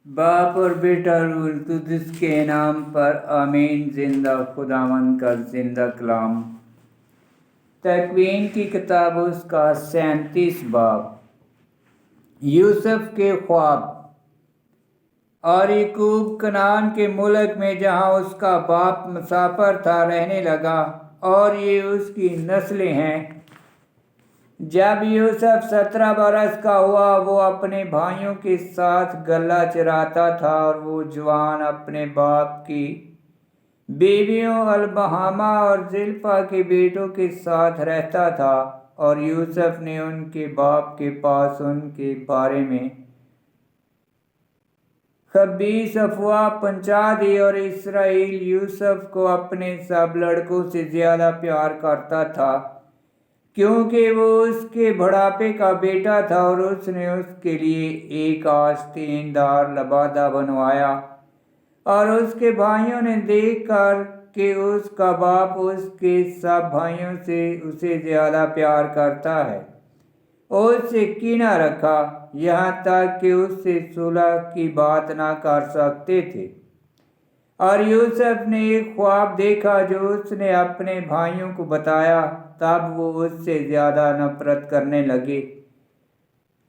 बाप और बेटा रूल तो जिसके नाम पर आमीन। जिंदा खुदावन का जिंदा कलाम। तकवीन की किताब उसका 37 बाब। यूसुफ के ख्वाब। और याकूब कनान के मुल्क में जहाँ उसका बाप मुसाफिर था रहने लगा, और ये उसकी नस्लें हैं। जब यूसुफ 17 बरस का हुआ, वो अपने भाइयों के साथ गला चराता था, और वो जवान अपने बाप की बीवियों अलबहामा और जिल्फा के बेटों के साथ रहता था। और यूसुफ ने उनके बाप के पास उनके बारे में खबीस अफवाह पहुंचा दी, और इसराइल यूसुफ को अपने सब लड़कों से ज्यादा प्यार करता था, क्योंकि वो उसके बुढ़ापे का बेटा था। और उसने उसके लिए एक आस्तीनदार लबादा बनवाया। और उसके भाइयों ने देख कर कि उसका बाप उसके सब भाइयों से उसे ज्यादा प्यार करता है, उससे कीना रखा, यहाँ तक कि उससे सुलह की बात ना कर सकते थे। और यूसुफ ने एक ख्वाब देखा जो उसने अपने भाइयों को बताया। तब वो उससे ज्यादा नफरत करने लगे।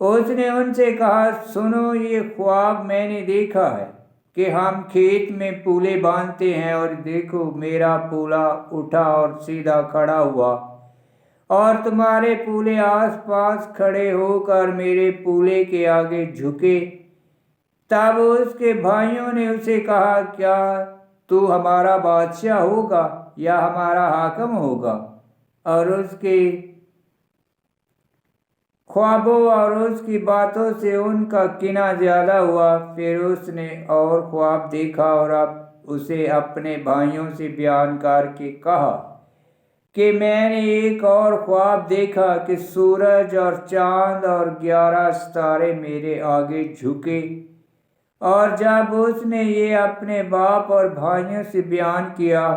उसने उनसे कहा, सुनो, ये ख्वाब मैंने देखा है कि हम खेत में पूले बांधते हैं, और देखो मेरा पूला उठा और सीधा खड़ा हुआ, और तुम्हारे पूले आसपास खड़े होकर मेरे पूले के आगे झुके। तब उसके भाइयों ने उसे कहा, क्या तू हमारा बादशाह होगा या हमारा हाकिम होगा? और उसके ख्वाबों और उसकी बातों से उनका किना ज्यादा हुआ। फिर उसने और ख्वाब देखा, और अब उसे अपने भाइयों से बयान करके कहा कि मैंने एक और ख्वाब देखा कि सूरज और चांद और 11 सितारे मेरे आगे झुके। और जब उसने ये अपने बाप और भाइयों से बयान किया,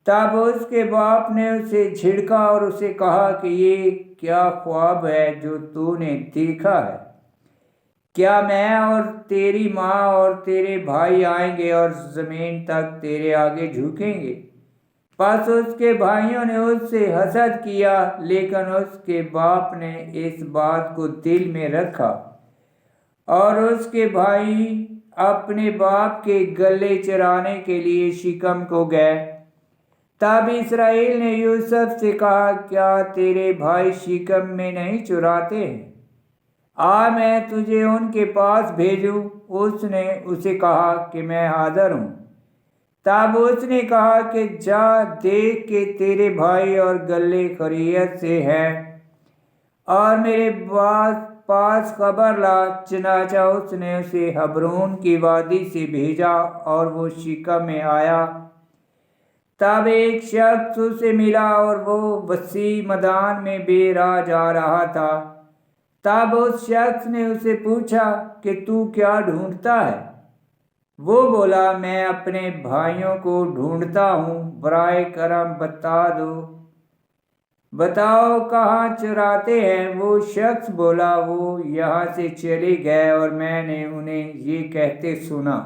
तब उसके बाप ने उसे झिड़का और उसे कहा कि ये क्या ख्वाब है जो तूने देखा है? क्या मैं और तेरी माँ और तेरे भाई आएंगे और जमीन तक तेरे आगे झुकेंगे? बस उसके भाइयों ने उससे हसद किया, लेकिन उसके बाप ने इस बात को दिल में रखा। और उसके भाई अपने बाप के गले चराने के लिए शिकम को गए। तब इसराइल ने यूसुफ से कहा, क्या तेरे भाई शिकम में नहीं चुराते हैं? आ, मैं तुझे उनके पास भेजूं। उसने उसे कहा कि मैं हाजिर हूं। तब उसने कहा कि जा, देख के तेरे भाई और गले खैरियत से हैं, और मेरे पास खबर ला। चनाचा उसने उसे हबरून की वादी से भेजा, और वो शिकम में आया। तब एक शख्स उसे मिला, और वो वसी मैदान में बेराह जा रहा था। तब उस शख्स ने उसे पूछा कि तू क्या ढूंढता है? वो बोला, मैं अपने भाइयों को ढूंढता हूँ, बराए करम बता दो, बताओ कहाँ चुराते हैं? वो शख्स बोला, वो यहाँ से चले गए, और मैंने उन्हें ये कहते सुना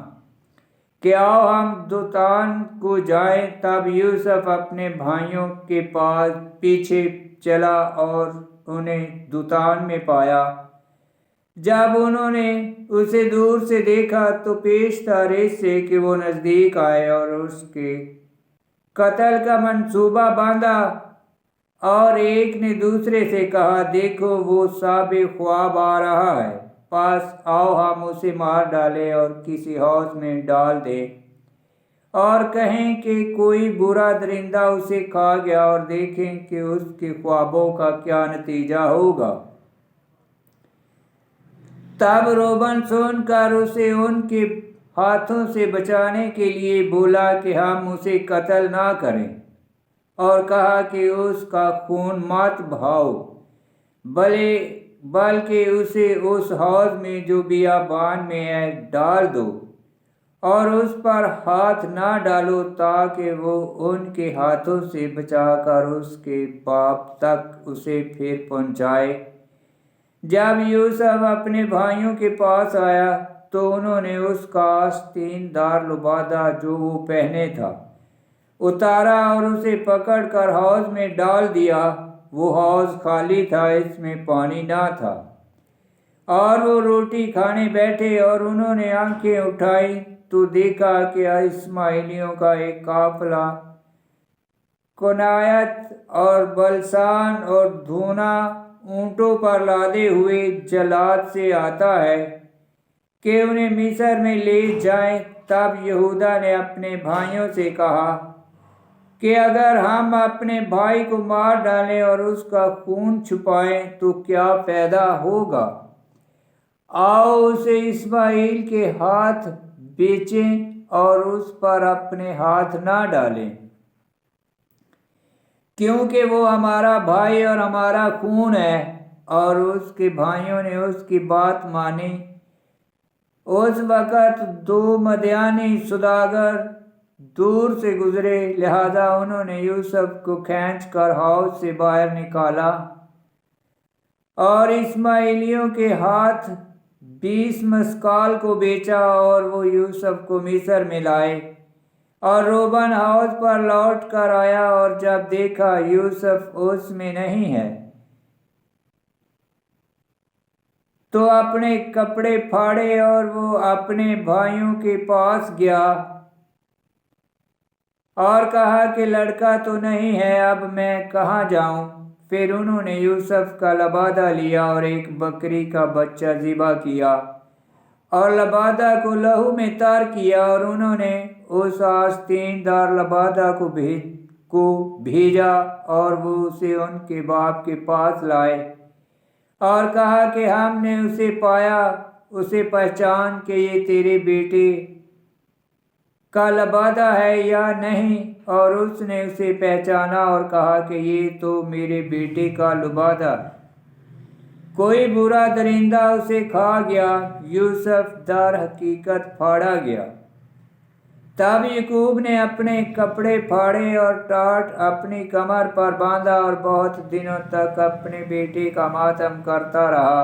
कि आओ हम दोतान को जाएं। तब यूसुफ अपने भाइयों के पास पीछे चला और उन्हें दोतान में पाया। जब उन्होंने उसे दूर से देखा तो पेश था रेस से कि वो नजदीक आए, और उसके कत्ल का मंसूबा बांधा। और एक ने दूसरे से कहा, देखो वो साबे ख्वाब आ रहा है, पास आओ हम उसे मार डालें और किसी हौज में डाल दें, और कहें कि कोई बुरा दरिंदा उसे खा गया, और देखें कि उसके ख्वाबों का क्या नतीजा होगा। तब रोबन सुनकर उसे उनके हाथों से बचाने के लिए बोला कि हम उसे कत्ल ना करें, और कहा कि उसका खून मत बहाओ, बल्कि उसे उस हौज में जो बियाबान में है डाल दो, और उस पर हाथ ना डालो, ताकि वो उनके हाथों से बचाकर उसके बाप तक उसे फिर पहुंचाए। जब यूसुफ अपने भाइयों के पास आया تو انہوں نے اس کا آستین دار لبادہ جو وہ پہنے تھا اتارا اور اسے پکڑ کر حوض میں ڈال دیا۔ وہ حوض خالی تھا، اس میں پانی نہ تھا، اور وہ روٹی کھانے بیٹھے اور انہوں نے آنکھیں اٹھائی تو دیکھا کہ اسماعیلیوں کا ایک قافلہ کنایت اور بلسان اور دھونا اونٹوں پر لادے ہوئے جلاد سے آتا ہے کہ انہیں مصر میں لے جائیں۔ تب یہودا نے اپنے بھائیوں سے کہا کہ اگر ہم اپنے بھائی کو مار ڈالیں اور اس کا خون چھپائیں تو کیا فائدہ ہوگا؟ آؤ اسے اسماعیل کے ہاتھ بیچیں اور اس پر اپنے ہاتھ نہ ڈالیں، کیونکہ وہ ہمارا بھائی اور ہمارا خون ہے۔ اور اس کے بھائیوں نے اس کی بات مانی۔ اس وقت 2 مدیانی سوداگر دور سے گزرے، لہذا انہوں نے یوسف کو کھینچ کر حوض سے باہر نکالا اور اسماعیلیوں کے ہاتھ 20 مسکال کو بیچا، اور وہ یوسف کو مصر میں لائے۔ اور روبن حوض پر لوٹ کر آیا اور جب دیکھا یوسف اس میں نہیں ہے تو اپنے کپڑے پھاڑے اور وہ اپنے بھائیوں کے پاس گیا اور کہا کہ لڑکا تو نہیں ہے، اب میں کہاں جاؤں؟ پھر انہوں نے یوسف کا لبادہ لیا اور ایک بکری کا بچہ ذبح کیا اور لبادہ کو لہو میں تر کیا، اور انہوں نے اس آستین دار لبادہ کو بھیجا اور وہ اسے ان کے باپ کے پاس لائے اور کہا کہ ہم نے اسے پایا، اسے پہچان کہ یہ تیرے بیٹے کا لبادہ ہے یا نہیں؟ اور اس نے اسے پہچانا اور کہا کہ یہ تو میرے بیٹے کا لبادہ ہے، کوئی برا درندہ اسے کھا گیا۔ یوسف در حقیقت پھاڑا گیا۔ تب یعقوب نے اپنے کپڑے پھاڑے اور ٹاٹ اپنی کمر پر باندھا اور بہت دنوں تک اپنے بیٹے کا ماتم کرتا رہا۔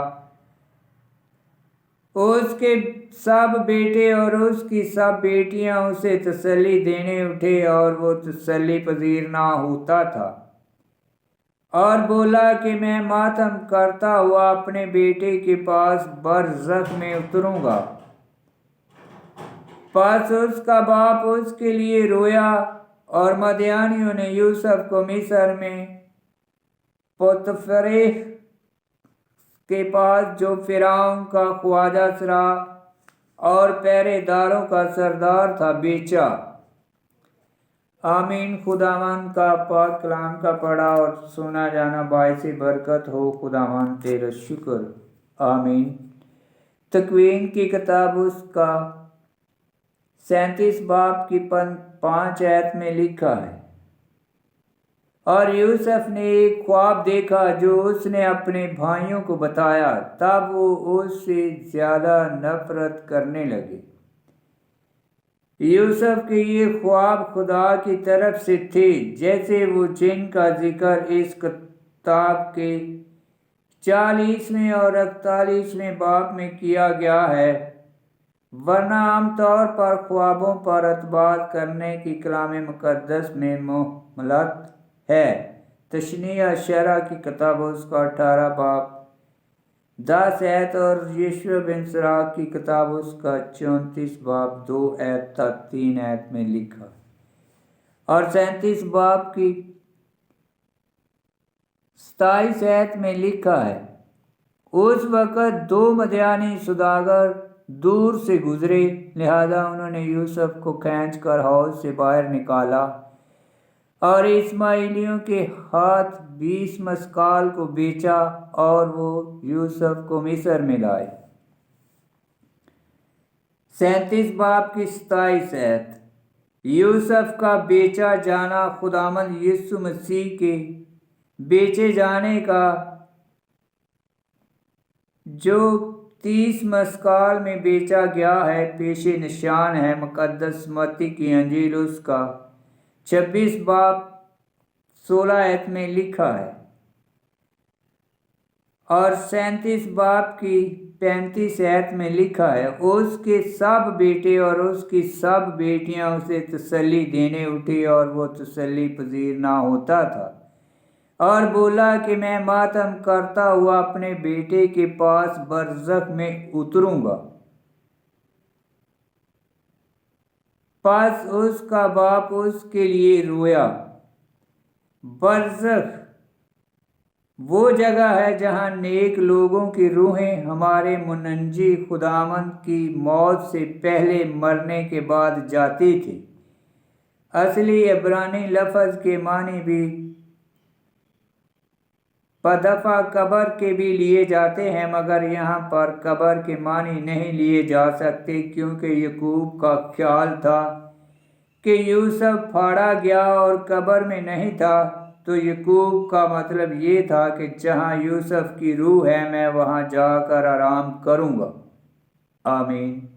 اس کے سب بیٹے اور اس کی سب بیٹیاں اسے تسلی دینے اٹھے، اور وہ تسلی پذیر نہ ہوتا تھا اور بولا کہ میں ماتم کرتا ہوا اپنے بیٹے کے پاس برزخ میں اتروں گا۔ پس اس کا باپ اس کے لیے رویا، اور مدیانیوں نے یوسف کو مصر میں پوتیفرہ کے پاس جو فرعون کا خواجہ سرا اور پہرے داروں کا سردار تھا بیچا۔ آمین۔ خداوند کا پاک کلام کا پڑھا اور سنا جانا باعث برکت ہو۔ خداوند تیرا شکر۔ آمین۔ تکوین کی کتاب اس کا 37 باب کی 5 آیت میں لکھا ہے، اور یوسف نے ایک خواب دیکھا جو اس نے اپنے بھائیوں کو بتایا، تب وہ اس سے زیادہ نفرت کرنے لگے۔ یوسف کے یہ خواب خدا کی طرف سے تھے، جیسے وہ جن کا ذکر اس کتاب کے 40ویں اور 41ویں باب میں کیا گیا ہے، ورنہ عام طور پر خوابوں پر اعتبار کرنے کی کلام مقدس میں مہلت ہے۔ تثنیہ شرح کی کتاب اس کا 18 باب 10 آیت اور یشوع بن سراق کی کتاب اس کا 34 باب 2 آیت تک 3 آیت میں لکھا، اور 37 باب کی 27 آیت میں لکھا ہے، اس وقت 2 مدیانی سوداگر دور سے گزرے، لہذا انہوں نے یوسف کو کھینچ کر حوض سے باہر نکالا اور اسماعیلیوں کے ہاتھ 20 مسکال کو بیچا، اور وہ یوسف کو مصر میں لائے۔ 37 باب کی 27 آیت۔ یوسف کا بیچا جانا خداوند یسوع مسیح کے بیچے جانے کا جو 30 مسکال میں بیچا گیا ہے پیش نشان ہے۔ مقدس متی کی انجیل اس کا 26 باب 16 آیت میں لکھا ہے، और 37 बाब की 35 आयत में लिखा है, उसके सब बेटे और उसकी सब बेटियां उसे तसल्ली देने उठी और वो तसल्ली पजीर ना होता था और बोला कि मैं मातम करता हुआ अपने बेटे के पास बरज़ख में उतरूंगा। पास उसका बाप उसके लिए रोया। बरज़ख वो जगह है जहाँ नेक लोगों की रूहें हमारे मुनज्जी खुदावंद की मौत से पहले मरने के बाद जाती थी। असली इब्रानी लफ्ज़ के मानी भी पदफा कब्र के भी लिए जाते हैं, मगर यहाँ पर कब्र के मानी नहीं लिए जा सकते, क्योंकि यकूब का ख्याल था कि यूसुफ फाड़ा गया और कब्र में नहीं था। तो यकूब का मतलब ये था कि जहाँ यूसुफ की रूह है मैं वहाँ जाकर आराम करूँगा। आमीन।